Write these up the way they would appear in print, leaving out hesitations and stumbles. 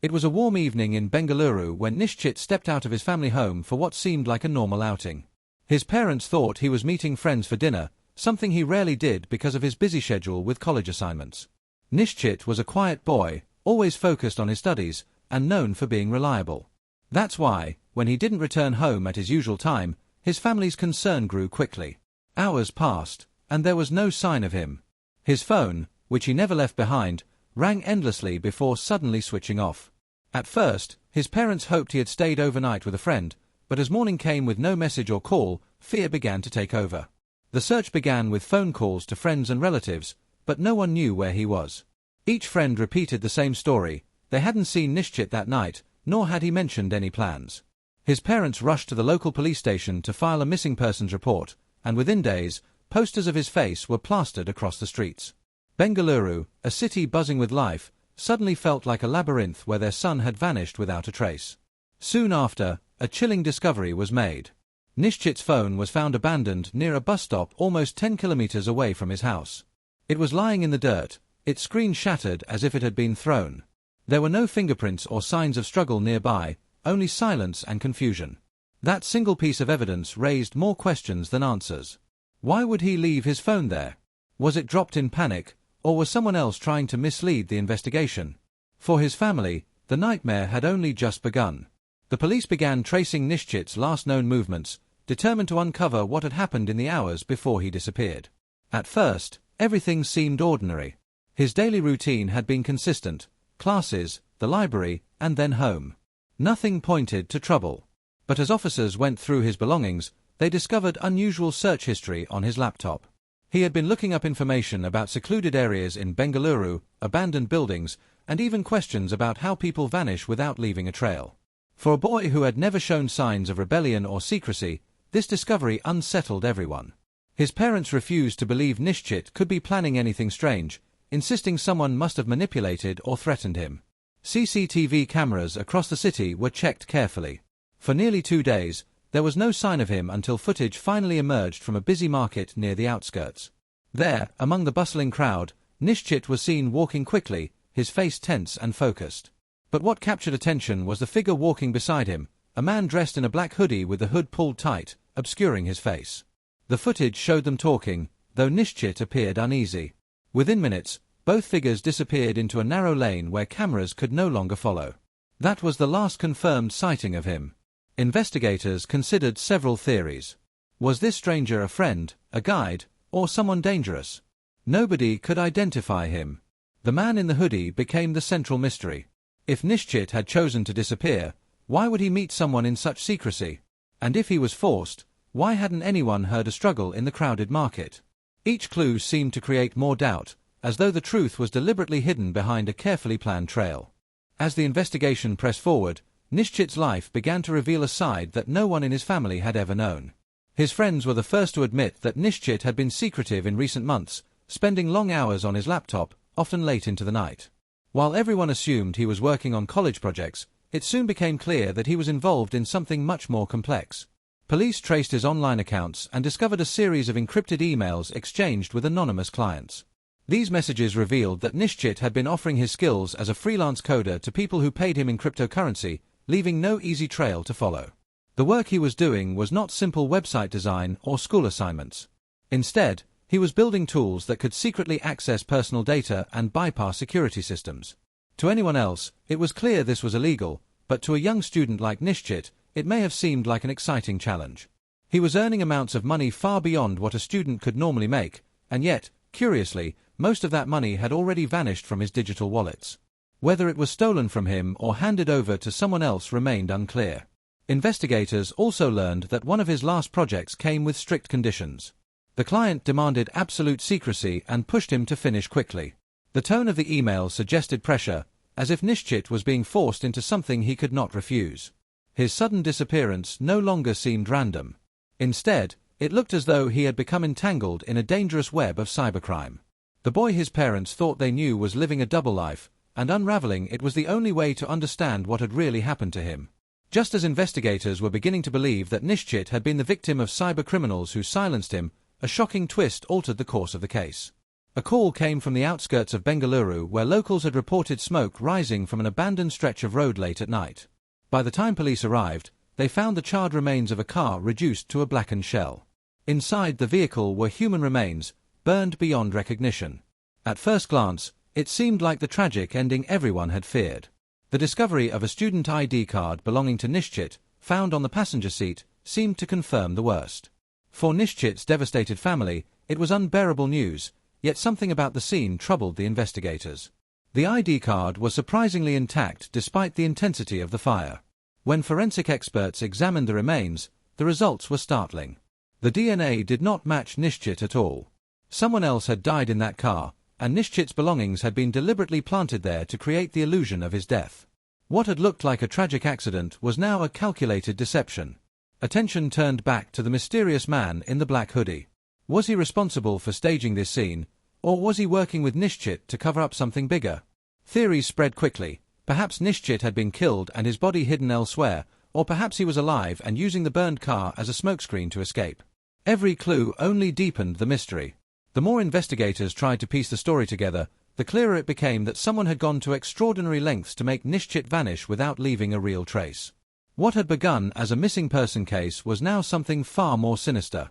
It was a warm evening in Bengaluru when Nishchit stepped out of his family home for what seemed like a normal outing. His parents thought he was meeting friends for dinner, something he rarely did because of his busy schedule with college assignments. Nishchit was a quiet boy, always focused on his studies, and known for being reliable. That's why, when he didn't return home at his usual time, his family's concern grew quickly. Hours passed, and there was no sign of him. His phone, which he never left behind, rang endlessly before suddenly switching off. At first, his parents hoped he had stayed overnight with a friend, but as morning came with no message or call, fear began to take over. The search began with phone calls to friends and relatives, but no one knew where he was. Each friend repeated the same story: they hadn't seen Nishchit that night, nor had he mentioned any plans. His parents rushed to the local police station to file a missing persons report, and within days, posters of his face were plastered across the streets. Bengaluru, a city buzzing with life, suddenly felt like a labyrinth where their son had vanished without a trace. Soon after, a chilling discovery was made. Nishchit's phone was found abandoned near a bus stop almost 10 kilometers away from his house. It was lying in the dirt, its screen shattered as if it had been thrown. There were no fingerprints or signs of struggle nearby, only silence and confusion. That single piece of evidence raised more questions than answers. Why would he leave his phone there? Was it dropped in panic, or was someone else trying to mislead the investigation? For his family, the nightmare had only just begun. The police began tracing Nishchit's last known movements, determined to uncover what had happened in the hours before he disappeared. At first, everything seemed ordinary. His daily routine had been consistent: classes, the library, and then home. Nothing pointed to trouble. But as officers went through his belongings, they discovered unusual search history on his laptop. He had been looking up information about secluded areas in Bengaluru, abandoned buildings, and even questions about how people vanish without leaving a trail. For a boy who had never shown signs of rebellion or secrecy, this discovery unsettled everyone. His parents refused to believe Nishchit could be planning anything strange, insisting someone must have manipulated or threatened him. CCTV cameras across the city were checked carefully. For nearly 2 days, there was no sign of him until footage finally emerged from a busy market near the outskirts. There, among the bustling crowd, Nishchit was seen walking quickly, his face tense and focused. But what captured attention was the figure walking beside him, a man dressed in a black hoodie with the hood pulled tight, obscuring his face. The footage showed them talking, though Nishchit appeared uneasy. Within minutes, both figures disappeared into a narrow lane where cameras could no longer follow. That was the last confirmed sighting of him. Investigators considered several theories. Was this stranger a friend, a guide, or someone dangerous? Nobody could identify him. The man in the hoodie became the central mystery. If Nishchit had chosen to disappear, why would he meet someone in such secrecy? And if he was forced, why hadn't anyone heard a struggle in the crowded market? Each clue seemed to create more doubt, as though the truth was deliberately hidden behind a carefully planned trail. As the investigation pressed forward, Nishchit's life began to reveal a side that no one in his family had ever known. His friends were the first to admit that Nishchit had been secretive in recent months, spending long hours on his laptop, often late into the night. While everyone assumed he was working on college projects, it soon became clear that he was involved in something much more complex. Police traced his online accounts and discovered a series of encrypted emails exchanged with anonymous clients. These messages revealed that Nishchit had been offering his skills as a freelance coder to people who paid him in cryptocurrency, leaving no easy trail to follow. The work he was doing was not simple website design or school assignments. Instead, he was building tools that could secretly access personal data and bypass security systems. To anyone else, it was clear this was illegal, but to a young student like Nishchit, it may have seemed like an exciting challenge. He was earning amounts of money far beyond what a student could normally make, and yet, curiously, most of that money had already vanished from his digital wallets. Whether it was stolen from him or handed over to someone else remained unclear. Investigators also learned that one of his last projects came with strict conditions. The client demanded absolute secrecy and pushed him to finish quickly. The tone of the email suggested pressure, as if Nishchit was being forced into something he could not refuse. His sudden disappearance no longer seemed random. Instead, it looked as though he had become entangled in a dangerous web of cybercrime. The boy his parents thought they knew was living a double life, and unraveling it was the only way to understand what had really happened to him. Just as investigators were beginning to believe that Nishchit had been the victim of cybercriminals who silenced him, a shocking twist altered the course of the case. A call came from the outskirts of Bengaluru where locals had reported smoke rising from an abandoned stretch of road late at night. By the time police arrived, they found the charred remains of a car reduced to a blackened shell. Inside the vehicle were human remains, burned beyond recognition. At first glance, it seemed like the tragic ending everyone had feared. The discovery of a student ID card belonging to Nishchit, found on the passenger seat, seemed to confirm the worst. For Nishchit's devastated family, it was unbearable news, yet something about the scene troubled the investigators. The ID card was surprisingly intact despite the intensity of the fire. When forensic experts examined the remains, the results were startling. The DNA did not match Nishchit at all. Someone else had died in that car, and Nishchit's belongings had been deliberately planted there to create the illusion of his death. What had looked like a tragic accident was now a calculated deception. Attention turned back to the mysterious man in the black hoodie. Was he responsible for staging this scene, or was he working with Nishchit to cover up something bigger? Theories spread quickly. Perhaps Nishchit had been killed and his body hidden elsewhere, or perhaps he was alive and using the burned car as a smokescreen to escape. Every clue only deepened the mystery. The more investigators tried to piece the story together, the clearer it became that someone had gone to extraordinary lengths to make Nishchit vanish without leaving a real trace. What had begun as a missing person case was now something far more sinister.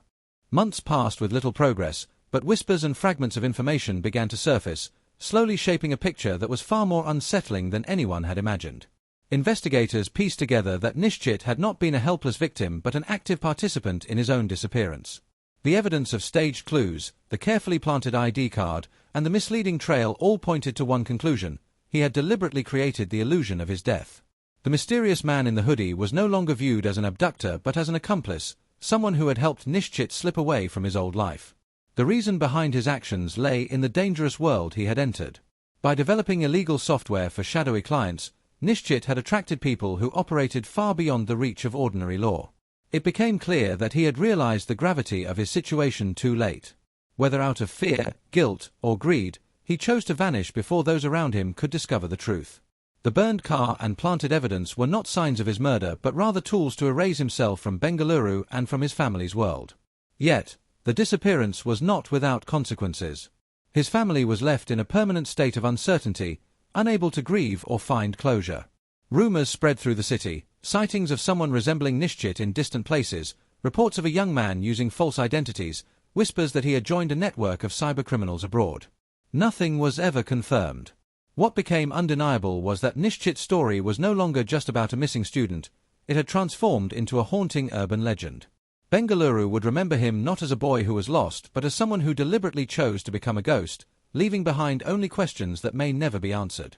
Months passed with little progress, but whispers and fragments of information began to surface, slowly shaping a picture that was far more unsettling than anyone had imagined. Investigators pieced together that Nishchit had not been a helpless victim but an active participant in his own disappearance. The evidence of staged clues, the carefully planted ID card, and the misleading trail all pointed to one conclusion: he had deliberately created the illusion of his death. The mysterious man in the hoodie was no longer viewed as an abductor but as an accomplice, someone who had helped Nishchit slip away from his old life. The reason behind his actions lay in the dangerous world he had entered. By developing illegal software for shadowy clients, Nishchit had attracted people who operated far beyond the reach of ordinary law. It became clear that he had realized the gravity of his situation too late. Whether out of fear, guilt, or greed, he chose to vanish before those around him could discover the truth. The burned car and planted evidence were not signs of his murder but rather tools to erase himself from Bengaluru and from his family's world. Yet, the disappearance was not without consequences. His family was left in a permanent state of uncertainty, unable to grieve or find closure. Rumors spread through the city, sightings of someone resembling Nishchit in distant places, reports of a young man using false identities, whispers that he had joined a network of cybercriminals abroad. Nothing was ever confirmed. What became undeniable was that Nishchit's story was no longer just about a missing student, it had transformed into a haunting urban legend. Bengaluru would remember him not as a boy who was lost but as someone who deliberately chose to become a ghost, leaving behind only questions that may never be answered.